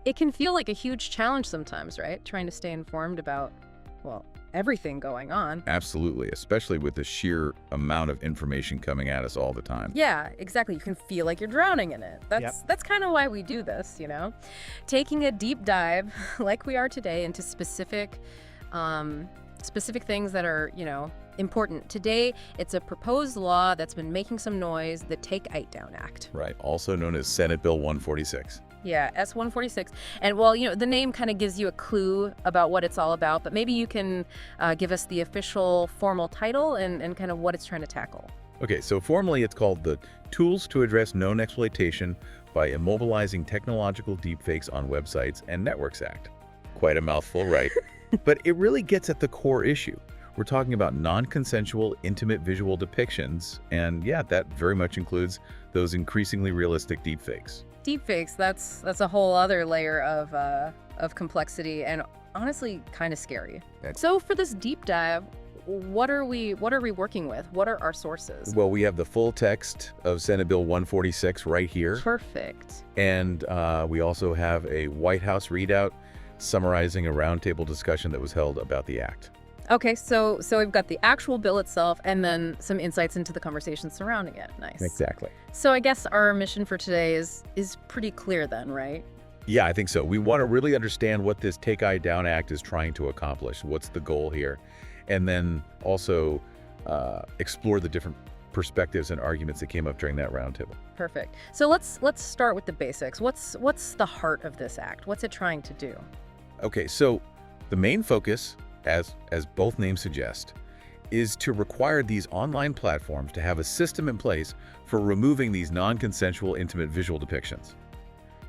It can feel like a huge challenge sometimes, right? Trying to stay informed about, well, everything going on. Absolutely, especially with the sheer amount of information coming at us all the time. Yeah, exactly. You can feel like you're drowning in it. That's kind of why we do this, you know? Taking a deep dive, like we are today, into specific things that are, important. Today, it's a proposed law that's been making some noise, the Take It Down Act. Right, also known as Senate Bill 146. Yeah, S.146. And, well, the name kind of gives you a clue about what it's all about, but maybe you can give us the official formal title and kind of what it's trying to tackle. Okay, so formally it's called the Tools to Address Known Exploitation by Immobilizing Technological Deepfakes on Websites and Networks Act. Quite a mouthful, right? But it really gets at the core issue. We're talking about non-consensual, intimate visual depictions, and yeah, that very much includes those increasingly realistic deepfakes. Deepfakes, that's a whole other layer of complexity and honestly kind of scary. So for this deep dive, what are we working with? What are our sources? Well, we have the full text of Senate Bill 146 right here. Perfect. And we also have a White House readout summarizing a roundtable discussion that was held about the act. Okay, so we've got the actual bill itself and then some insights into the conversation surrounding it. Nice. Exactly. So I guess our mission for today is pretty clear then, right? Yeah, I think so. We want to really understand what this Take It Down Act is trying to accomplish. What's the goal here? And then also explore the different perspectives and arguments that came up during that roundtable. Perfect. So let's start with the basics. What's the heart of this act? What's it trying to do? Okay, so the main focus, as both names suggest, is to require these online platforms to have a system in place for removing these non-consensual intimate visual depictions.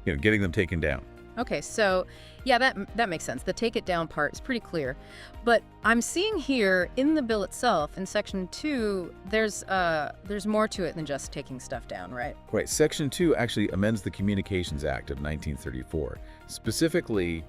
Getting them taken down. Okay, so yeah, that makes sense. The take it down part is pretty clear. But I'm seeing here in the bill itself, in Section 2, there's more to it than just taking stuff down, right? Right. Section 2 actually amends the Communications Act of 1934. Specifically,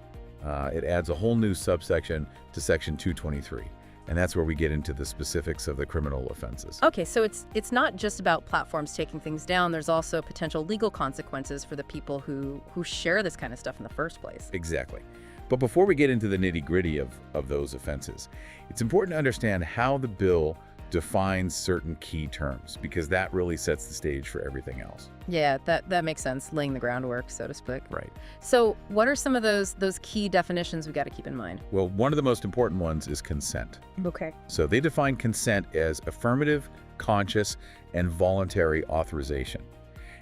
it adds a whole new subsection to Section 223. And that's where we get into the specifics of the criminal offenses. Okay, so it's not just about platforms taking things down. There's also potential legal consequences for the people who share this kind of stuff in the first place. Exactly. But before we get into the nitty-gritty of those offenses, it's important to understand how the bill defines certain key terms, because that really sets the stage for everything else. Yeah, that makes sense, laying the groundwork, so to speak. Right. So what are some of those key definitions we got to keep in mind? Well, one of the most important ones is consent. Okay. So they define consent as affirmative, conscious, and voluntary authorization.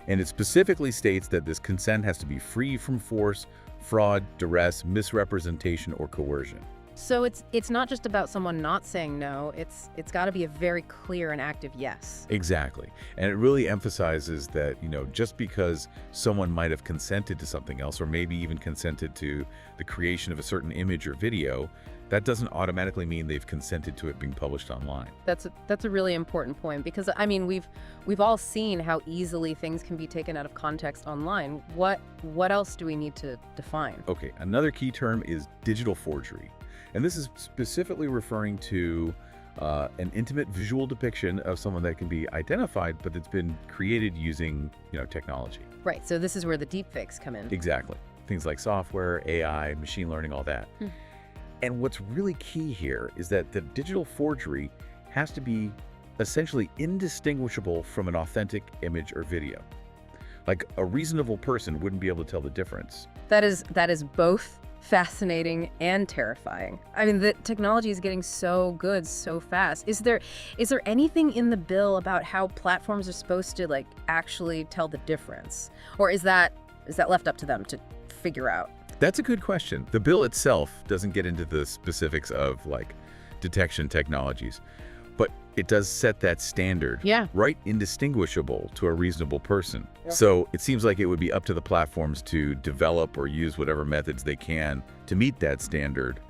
And it specifically states that this consent has to be free from force, fraud, duress, misrepresentation, or coercion. So it's not just about someone not saying no, it's got to be a very clear and active yes. Exactly. And it really emphasizes that, just because someone might have consented to something else, or maybe even consented to the creation of a certain image or video, that doesn't automatically mean they've consented to it being published online. That's a really important point, because we've all seen how easily things can be taken out of context online. What else do we need to define? Okay, another key term is digital forgery. And this is specifically referring to an intimate visual depiction of someone that can be identified, but that's been created using, technology. Right, so this is where the deepfakes come in. Exactly. Things like software, AI, machine learning, all that. And what's really key here is that the digital forgery has to be essentially indistinguishable from an authentic image or video. Like a reasonable person wouldn't be able to tell the difference. That is both fascinating and terrifying. I mean, the technology is getting so good so fast. Is there anything in the bill about how platforms are supposed to actually tell the difference? Or is that left up to them to figure out? That's a good question. The bill itself doesn't get into the specifics of detection technologies, but it does set that standard, right, indistinguishable to a reasonable person. Yeah. So it seems like it would be up to the platforms to develop or use whatever methods they can to meet that standard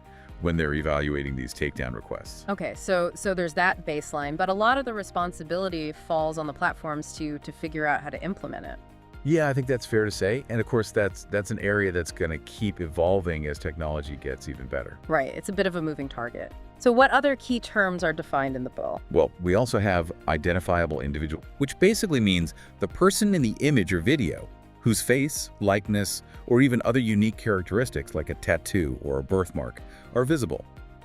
when they're evaluating these takedown requests. Okay, so there's that baseline, but a lot of the responsibility falls on the platforms to figure out how to implement it. Yeah, I think that's fair to say. And of course, that's an area that's going to keep evolving as technology gets even better. Right, it's a bit of a moving target. So what other key terms are defined in the bill? Well, we also have identifiable individual, which basically means the person in the image or video whose face, likeness, or even other unique characteristics like a tattoo or a birthmark are visible.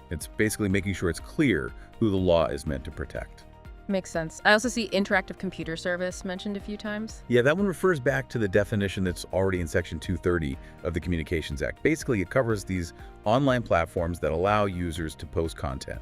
It's basically making sure it's clear who the law is meant to protect. Makes sense. I also see interactive computer service mentioned a few times. Yeah, that one refers back to the definition that's already in Section 230 of the Communications Act. Basically, it covers these online platforms that allow users to post content.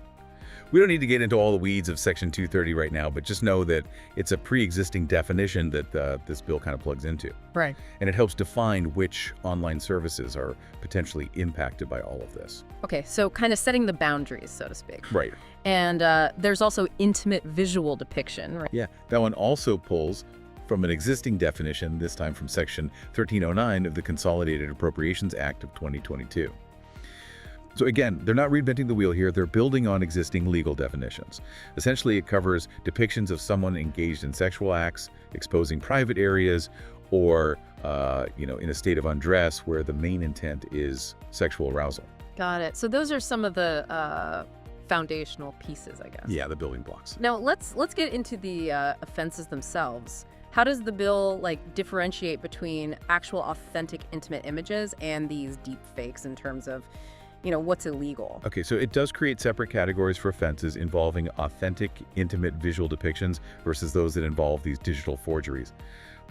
We don't need to get into all the weeds of Section 230 right now, but just know that it's a pre-existing definition that this bill kind of plugs into. Right. And it helps define which online services are potentially impacted by all of this. Okay, so kind of setting the boundaries, so to speak. Right. And there's also intimate visual depiction, right? Yeah, that one also pulls from an existing definition, this time from Section 1309 of the Consolidated Appropriations Act of 2022. So again, they're not reinventing the wheel here, they're building on existing legal definitions. Essentially, it covers depictions of someone engaged in sexual acts, exposing private areas, or in a state of undress where the main intent is sexual arousal. Got it. So those are some of the foundational pieces, I guess. Yeah, the building blocks. Now let's get into the offenses themselves. How does the bill differentiate between actual authentic intimate images and these deep fakes in terms of what's illegal? Okay, so it does create separate categories for offenses involving authentic, intimate visual depictions versus those that involve these digital forgeries.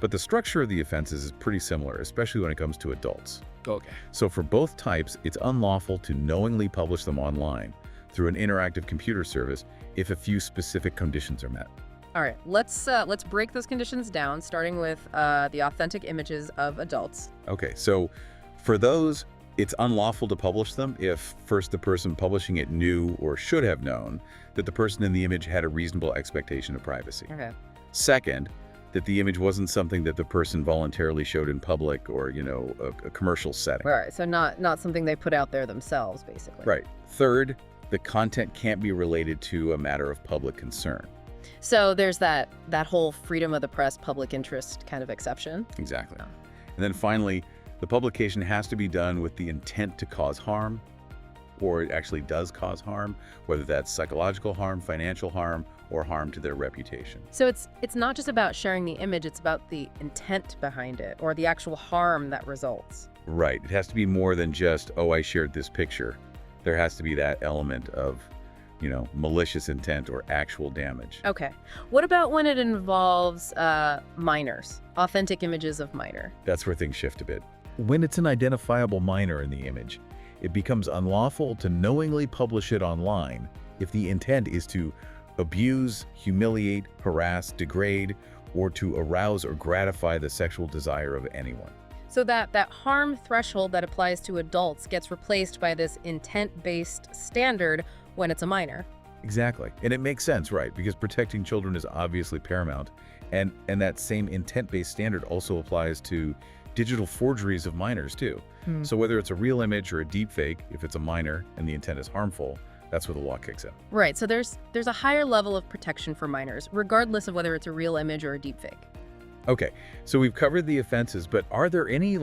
But the structure of the offenses is pretty similar, especially when it comes to adults. Okay. So for both types, it's unlawful to knowingly publish them online through an interactive computer service if a few specific conditions are met. All right, let's break those conditions down, starting with the authentic images of adults. Okay, so for those, it's unlawful to publish them if, first, the person publishing it knew or should have known that the person in the image had a reasonable expectation of privacy. Okay. Second, that the image wasn't something that the person voluntarily showed in public or, a commercial setting. All right, so not something they put out there themselves, basically. Right. Third, the content can't be related to a matter of public concern. So there's that whole freedom of the press, public interest kind of exception. Exactly. Oh. And then finally, the publication has to be done with the intent to cause harm, or it actually does cause harm, whether that's psychological harm, financial harm, or harm to their reputation. So it's not just about sharing the image, it's about the intent behind it, or the actual harm that results. Right. It has to be more than just, oh, I shared this picture. There has to be that element of, malicious intent or actual damage. Okay. What about when it involves minors, authentic images of minor? That's where things shift a bit. When it's an identifiable minor in the image, it becomes unlawful to knowingly publish it online if the intent is to abuse, humiliate, harass, degrade, or to arouse or gratify the sexual desire of anyone. So that harm threshold that applies to adults gets replaced by this intent-based standard when it's a minor. Exactly. And it makes sense, right? Because protecting children is obviously paramount. And that same intent-based standard also applies to digital forgeries of minors too. So whether it's a real image or a deep fake, if it's a minor and the intent is harmful, that's where the law kicks in. Right, so there's a higher level of protection for minors, regardless of whether it's a real image or a deep fake. Okay, so we've covered the offenses, but are there any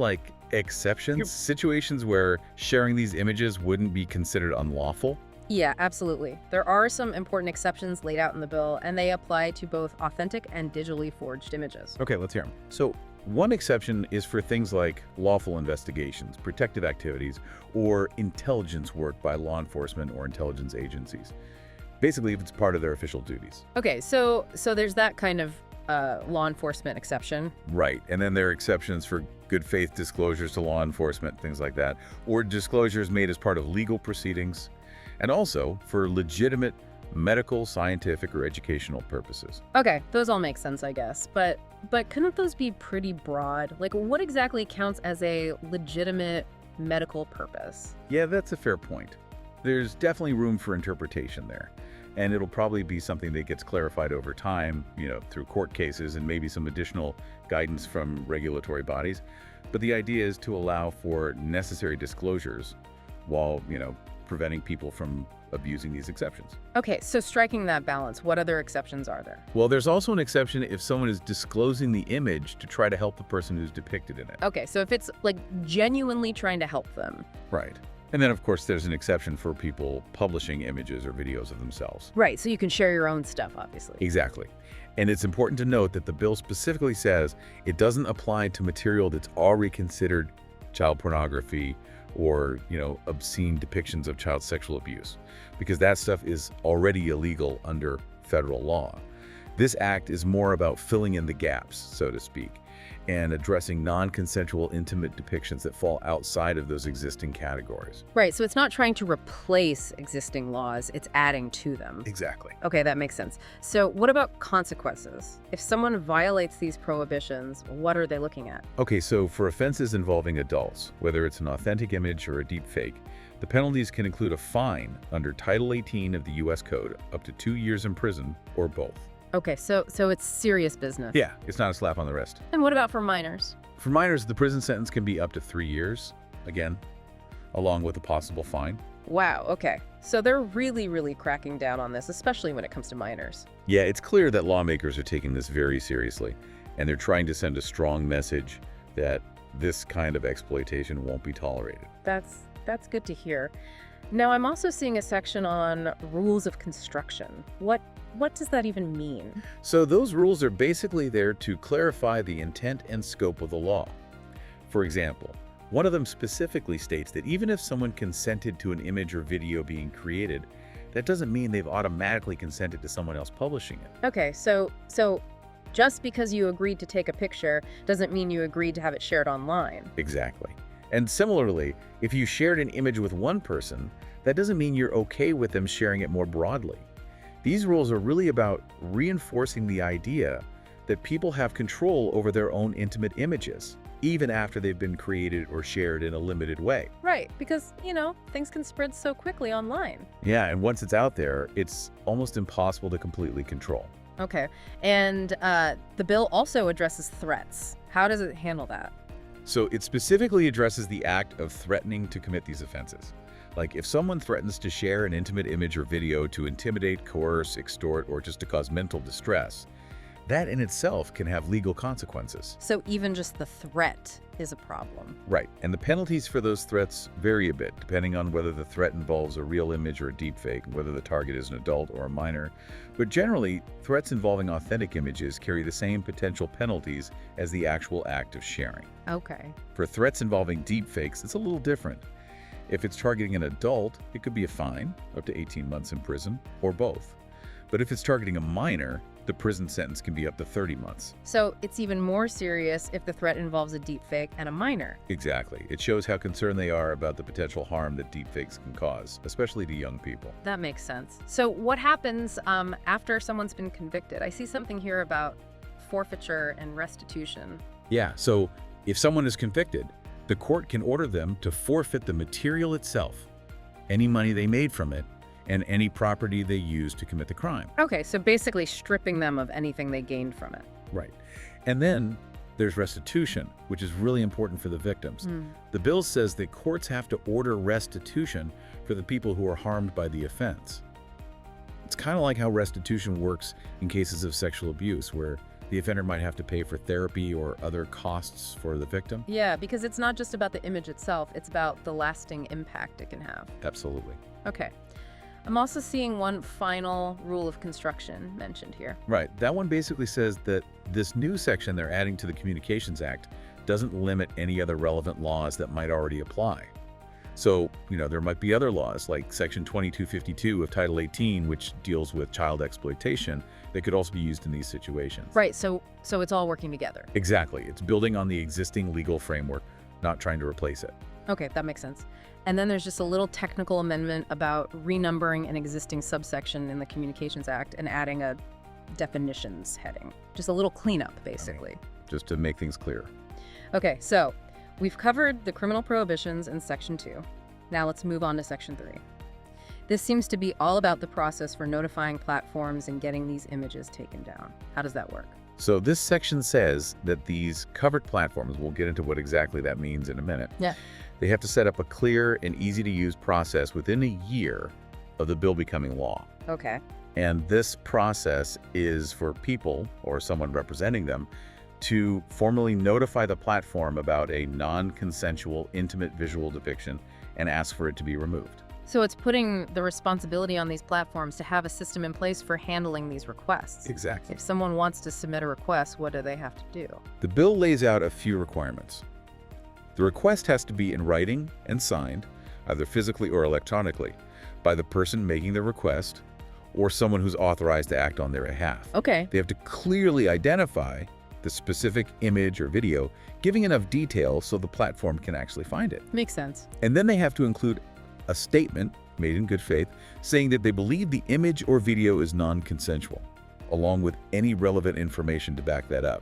exceptions, situations where sharing these images wouldn't be considered unlawful? Yeah, absolutely. There are some important exceptions laid out in the bill, and they apply to both authentic and digitally forged images. Okay, let's hear them. So one exception is for things like lawful investigations, protective activities, or intelligence work by law enforcement or intelligence agencies. Basically, if it's part of their official duties. Okay, so there's that kind of law enforcement exception. Right, and then there are exceptions for good faith disclosures to law enforcement, things like that, or disclosures made as part of legal proceedings, and also for legitimate medical, scientific, or educational purposes. Okay, those all make sense, I guess. But couldn't those be pretty broad? What exactly counts as a legitimate medical purpose? Yeah, that's a fair point. There's definitely room for interpretation there. And it'll probably be something that gets clarified over time, through court cases and maybe some additional guidance from regulatory bodies. But the idea is to allow for necessary disclosures while, preventing people from abusing these exceptions. Okay, so striking that balance, what other exceptions are there? Well, there's also an exception if someone is disclosing the image to try to help the person who's depicted in it. Okay, so if it's genuinely trying to help them. Right. And then, of course, there's an exception for people publishing images or videos of themselves. Right, so you can share your own stuff, obviously. Exactly. And it's important to note that the bill specifically says it doesn't apply to material that's already considered child pornography or, obscene depictions of child sexual abuse, because that stuff is already illegal under federal law. This act is more about filling in the gaps, so to speak, and addressing non-consensual intimate depictions that fall outside of those existing categories. Right, so it's not trying to replace existing laws, it's adding to them. Exactly. Okay, that makes sense. So what about consequences? If someone violates these prohibitions, what are they looking at? Okay, so for offenses involving adults, whether it's an authentic image or a deep fake, the penalties can include a fine under Title 18 of the U.S. Code, up to 2 years in prison, or both. Okay, so it's serious business. Yeah, it's not a slap on the wrist. And what about for minors? For minors, the prison sentence can be up to 3 years, again, along with a possible fine. Wow, okay. So they're really, really cracking down on this, especially when it comes to minors. Yeah, it's clear that lawmakers are taking this very seriously, and they're trying to send a strong message that this kind of exploitation won't be tolerated. That's good to hear. Now, I'm also seeing a section on rules of construction. What does that even mean? So those rules are basically there to clarify the intent and scope of the law. For example, one of them specifically states that even if someone consented to an image or video being created, that doesn't mean they've automatically consented to someone else publishing it. Okay, so just because you agreed to take a picture doesn't mean you agreed to have it shared online. Exactly. And similarly, if you shared an image with one person, that doesn't mean you're okay with them sharing it more broadly. These rules are really about reinforcing the idea that people have control over their own intimate images, even after they've been created or shared in a limited way. Right, because, things can spread so quickly online. Yeah, and once it's out there, it's almost impossible to completely control. Okay, and the bill also addresses threats. How does it handle that? So it specifically addresses the act of threatening to commit these offenses. Like if someone threatens to share an intimate image or video to intimidate, coerce, extort, or just to cause mental distress, that in itself can have legal consequences. So even just the threat is a problem. Right, and the penalties for those threats vary a bit, depending on whether the threat involves a real image or a deepfake, and whether the target is an adult or a minor. But generally, threats involving authentic images carry the same potential penalties as the actual act of sharing. Okay. For threats involving deepfakes, it's a little different. If it's targeting an adult, it could be a fine, up to 18 months in prison, or both. But if it's targeting a minor, the prison sentence can be up to 30 months. So it's even more serious if the threat involves a deepfake and a minor. Exactly. It shows how concerned they are about the potential harm that deepfakes can cause, especially to young people. That makes sense. So what happens after someone's been convicted? I see something here about forfeiture and restitution. Yeah, so if someone is convicted, the court can order them to forfeit the material itself, any money they made from it, and any property they used to commit the crime. Okay, so basically stripping them of anything they gained from it. Right. And then there's restitution, which is really important for the victims. The bill says that courts have to order restitution for the people who are harmed by the offense. It's kind of like how restitution works in cases of sexual abuse, where the offender might have to pay for therapy or other costs for the victim. Yeah, because it's not just about the image itself, it's about the lasting impact it can have. Absolutely. Okay. I'm also seeing one final rule of construction mentioned here. Right. That one basically says that this new section they're adding to the Communications Act doesn't limit any other relevant laws that might already apply. So, there might be other laws like Section 2252 of Title 18, which deals with child exploitation, that could also be used in these situations. Right, so it's all working together. Exactly. It's building on the existing legal framework, not trying to replace it. Okay, that makes sense. And then there's just a little technical amendment about renumbering an existing subsection in the Communications Act and adding a definitions heading. Just a little cleanup, basically. Just to make things clear. Okay, so we've covered the criminal prohibitions in Section 2. Now let's move on to Section 3. This seems to be all about the process for notifying platforms and getting these images taken down. How does that work? So this section says that these covered platforms, we'll get into what exactly that means in a minute. Yeah. They have to set up a clear and easy-to-use process within a year of the bill becoming law. Okay. And this process is for people, or someone representing them, to formally notify the platform about a non-consensual, intimate visual depiction and ask for it to be removed. So it's putting the responsibility on these platforms to have a system in place for handling these requests. Exactly. If someone wants to submit a request, what do they have to do? The bill lays out a few requirements. The request has to be in writing and signed, either physically or electronically, by the person making the request or someone who's authorized to act on their behalf. Okay. They have to clearly identify the specific image or video, giving enough detail so the platform can actually find it. Makes sense. And then they have to include a statement made in good faith saying that they believe the image or video is non-consensual, along with any relevant information to back that up.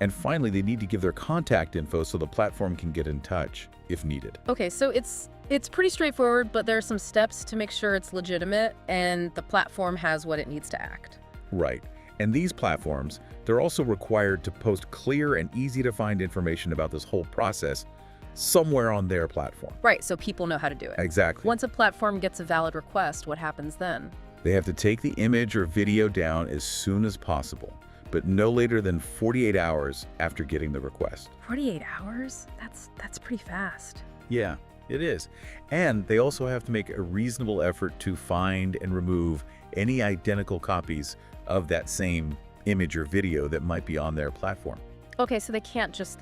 And finally, they need to give their contact info so the platform can get in touch if needed. Okay, so it's pretty straightforward, but there are some steps to make sure it's legitimate and the platform has what it needs to act. Right. And these platforms, they're also required to post clear and easy to find information about this whole process somewhere on their platform. Right, so people know how to do it. Exactly. Once a platform gets a valid request, what happens then? They have to take the image or video down as soon as possible, but no later than 48 hours after getting the request. 48 hours? That's pretty fast. Yeah, it is. And they also have to make a reasonable effort to find and remove any identical copies of that same image or video that might be on their platform. Okay, so they can't just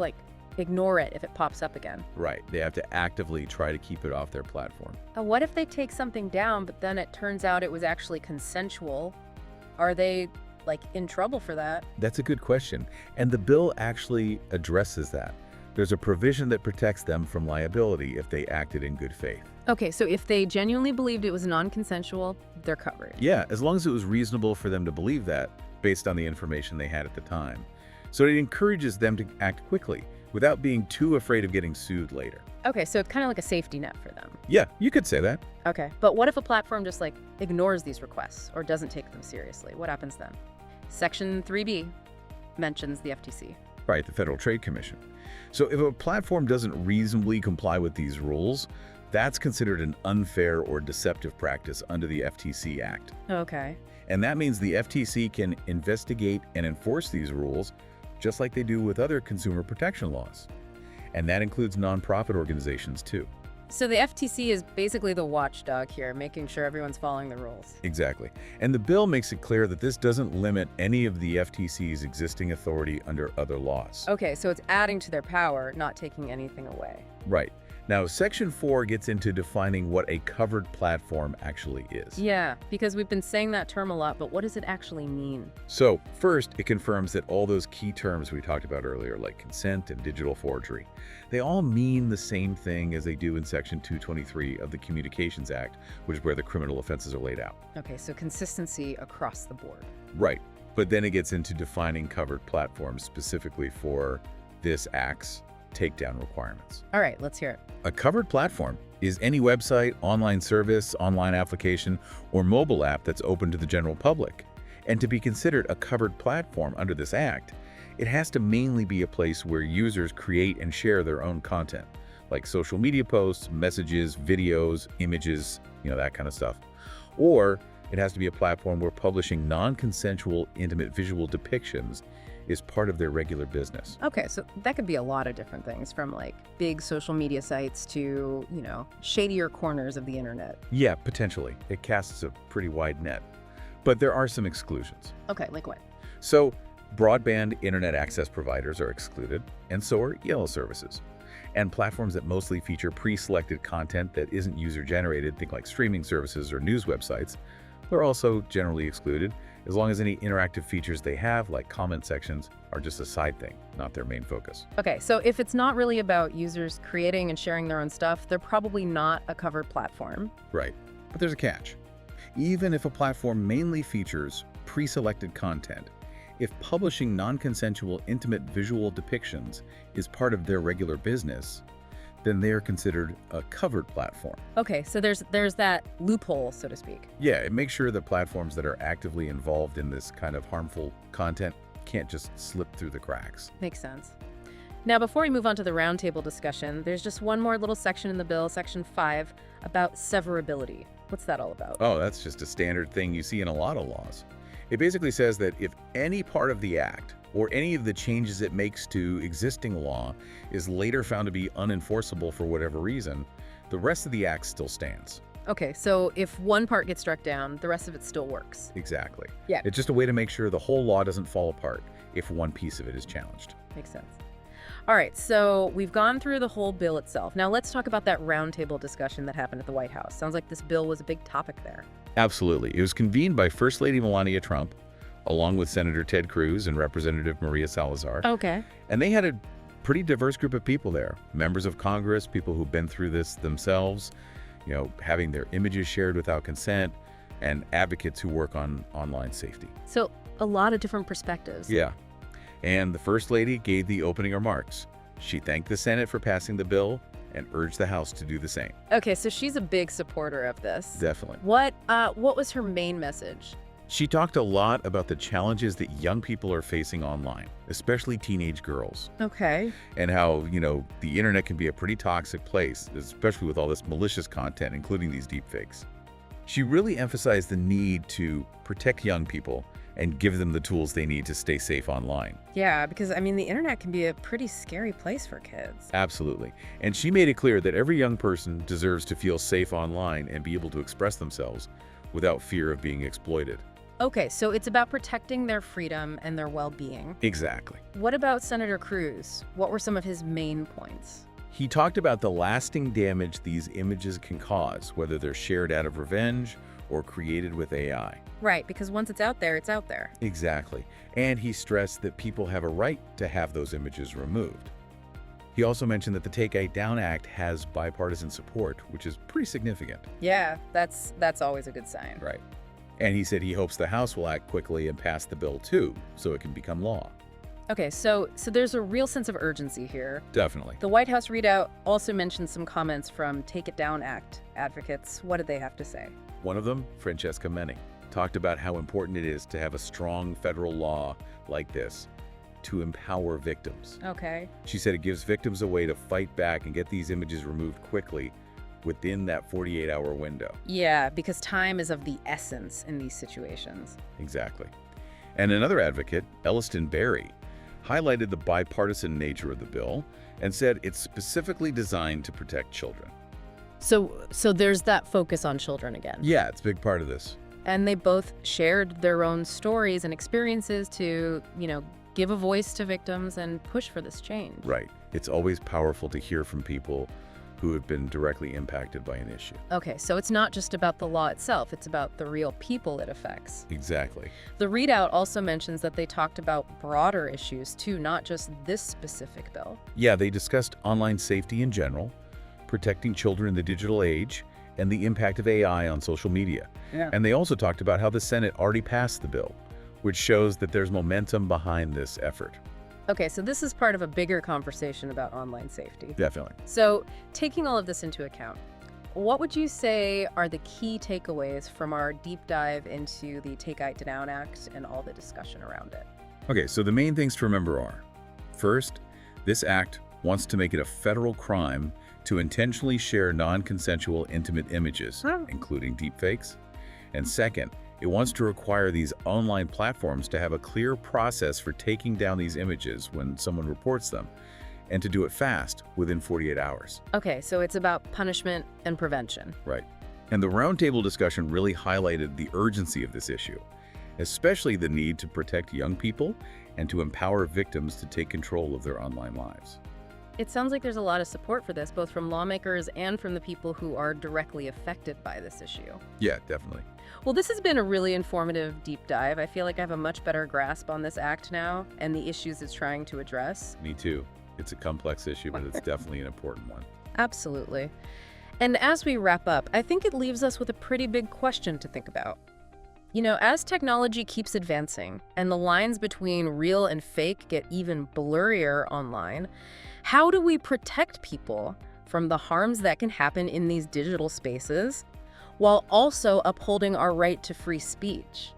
ignore it if it pops up again. Right. They have to actively try to keep it off their platform. What if they take something down, but then it turns out it was actually consensual? Are they in trouble for that? That's a good question. And the bill actually addresses that. There's a provision that protects them from liability if they acted in good faith. Okay, so if they genuinely believed it was non-consensual, they're covered. Yeah, as long as it was reasonable for them to believe that based on the information they had at the time. So it encourages them to act quickly without being too afraid of getting sued later. Okay, so it's kind of like a safety net for them. Yeah, you could say that. Okay, but what if a platform just ignores these requests or doesn't take them seriously? What happens then? Section 3B mentions the FTC. Right, the Federal Trade Commission. So if a platform doesn't reasonably comply with these rules, that's considered an unfair or deceptive practice under the FTC Act. Okay. And that means the FTC can investigate and enforce these rules just like they do with other consumer protection laws. And that includes nonprofit organizations too. So the FTC is basically the watchdog here, making sure everyone's following the rules. Exactly. And the bill makes it clear that this doesn't limit any of the FTC's existing authority under other laws. Okay, so it's adding to their power, not taking anything away. Right. Now, Section 4 gets into defining what a covered platform actually is. Yeah, because we've been saying that term a lot, but what does it actually mean? So, first, it confirms that all those key terms we talked about earlier, like consent and digital forgery, they all mean the same thing as they do in Section 223 of the Communications Act, which is where the criminal offenses are laid out. Okay, so consistency across the board. Right. But then it gets into defining covered platforms specifically for this Act's takedown requirements. All right, let's hear it. A covered platform is any website, online service, online application, or mobile app that's open to the general public. And to be considered a covered platform under this Act, it has to mainly be a place where users create and share their own content, like social media posts, messages, videos, images, that kind of stuff. Or it has to be a platform where publishing non-consensual, intimate visual depictions is part of their regular business. Okay, so that could be a lot of different things, from big social media sites to, shadier corners of the internet. Yeah, potentially. It casts a pretty wide net. But there are some exclusions. Okay, like what? So, broadband internet access providers are excluded, and so are yellow services. And platforms that mostly feature pre-selected content that isn't user-generated, think like streaming services or news websites, they're also generally excluded, as long as any interactive features they have, like comment sections, are just a side thing, not their main focus. Okay, so if it's not really about users creating and sharing their own stuff, they're probably not a covered platform. Right, but there's a catch. Even if a platform mainly features pre-selected content, if publishing non-consensual intimate visual depictions is part of their regular business, then they are considered a covered platform. Okay, so there's that loophole, so to speak. Yeah, it makes sure that platforms that are actively involved in this kind of harmful content can't just slip through the cracks. Makes sense. Now, before we move on to the roundtable discussion, there's just one more little section in the bill, Section 5, about severability. What's that all about? Oh, that's just a standard thing you see in a lot of laws. It basically says that if any part of the act or any of the changes it makes to existing law is later found to be unenforceable for whatever reason, the rest of the act still stands. Okay, so if one part gets struck down, the rest of it still works. Exactly. Yeah. It's just a way to make sure the whole law doesn't fall apart if one piece of it is challenged. Makes sense. All right, so we've gone through the whole bill itself. Now let's talk about that roundtable discussion that happened at the White House. Sounds like this bill was a big topic there. Absolutely. It was convened by First Lady Melania Trump, along with Senator Ted Cruz and Representative Maria Salazar. Okay. And they had a pretty diverse group of people there. Members of Congress, people who've been through this themselves, having their images shared without consent, and advocates who work on online safety. So a lot of different perspectives. Yeah. And the First Lady gave the opening remarks. She thanked the Senate for passing the bill and urged the House to do the same. Okay, so she's a big supporter of this. Definitely. What was her main message? She talked a lot about the challenges that young people are facing online, especially teenage girls, Okay. and how, the internet can be a pretty toxic place, especially with all this malicious content, including these deepfakes. She really emphasized the need to protect young people and give them the tools they need to stay safe online. Yeah, because the internet can be a pretty scary place for kids. Absolutely. And she made it clear that every young person deserves to feel safe online and be able to express themselves without fear of being exploited. Okay, so it's about protecting their freedom and their well-being. Exactly. What about Senator Cruz? What were some of his main points? He talked about the lasting damage these images can cause, whether they're shared out of revenge or created with AI. Right, because once it's out there, it's out there. Exactly. And he stressed that people have a right to have those images removed. He also mentioned that the Take AI Down Act has bipartisan support, which is pretty significant. Yeah, that's always a good sign. Right. And he said he hopes the House will act quickly and pass the bill too, so it can become law. Okay, so there's a real sense of urgency here. Definitely. The White House readout also mentioned some comments from Take It Down Act advocates. What did they have to say? One of them, Francesca Menning, talked about how important it is to have a strong federal law like this to empower victims. Okay. She said it gives victims a way to fight back and get these images removed quickly within that 48-hour window. Yeah, because time is of the essence in these situations. Exactly. And another advocate, Elliston Berry, highlighted the bipartisan nature of the bill and said it's specifically designed to protect children. So there's that focus on children again. Yeah, it's a big part of this. And they both shared their own stories and experiences to, give a voice to victims and push for this change. Right. It's always powerful to hear from people who have been directly impacted by an issue. Okay, so it's not just about the law itself, it's about the real people it affects. Exactly. The readout also mentions that they talked about broader issues too, not just this specific bill. Yeah, they discussed online safety in general, protecting children in the digital age, and the impact of AI on social media. Yeah. And they also talked about how the Senate already passed the bill, which shows that there's momentum behind this effort. Okay, so this is part of a bigger conversation about online safety. Definitely. So, taking all of this into account, what would you say are the key takeaways from our deep dive into the Take AI Down Act and all the discussion around it? Okay, so the main things to remember are, first, this act wants to make it a federal crime to intentionally share non-consensual intimate images, including deepfakes. And second, it wants to require these online platforms to have a clear process for taking down these images when someone reports them, and to do it fast, within 48 hours. Okay, so it's about punishment and prevention. Right. And the roundtable discussion really highlighted the urgency of this issue, especially the need to protect young people and to empower victims to take control of their online lives. It sounds like there's a lot of support for this, both from lawmakers and from the people who are directly affected by this issue. Yeah, definitely. Well, this has been a really informative deep dive. I feel like I have a much better grasp on this act now and the issues it's trying to address. Me too. It's a complex issue, but it's definitely an important one. Absolutely. And as we wrap up, I think it leaves us with a pretty big question to think about. As technology keeps advancing and the lines between real and fake get even blurrier online, how do we protect people from the harms that can happen in these digital spaces while also upholding our right to free speech?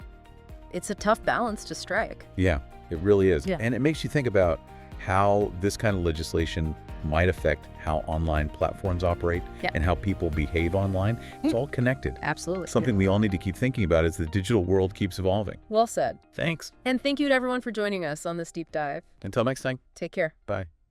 It's a tough balance to strike. Yeah, it really is. Yeah. And it makes you think about how this kind of legislation might affect how online platforms operate and how people behave online. It's all connected. Absolutely. Something we all need to keep thinking about as the digital world keeps evolving. Well said. Thanks. And thank you to everyone for joining us on this deep dive. Until next time. Take care. Bye.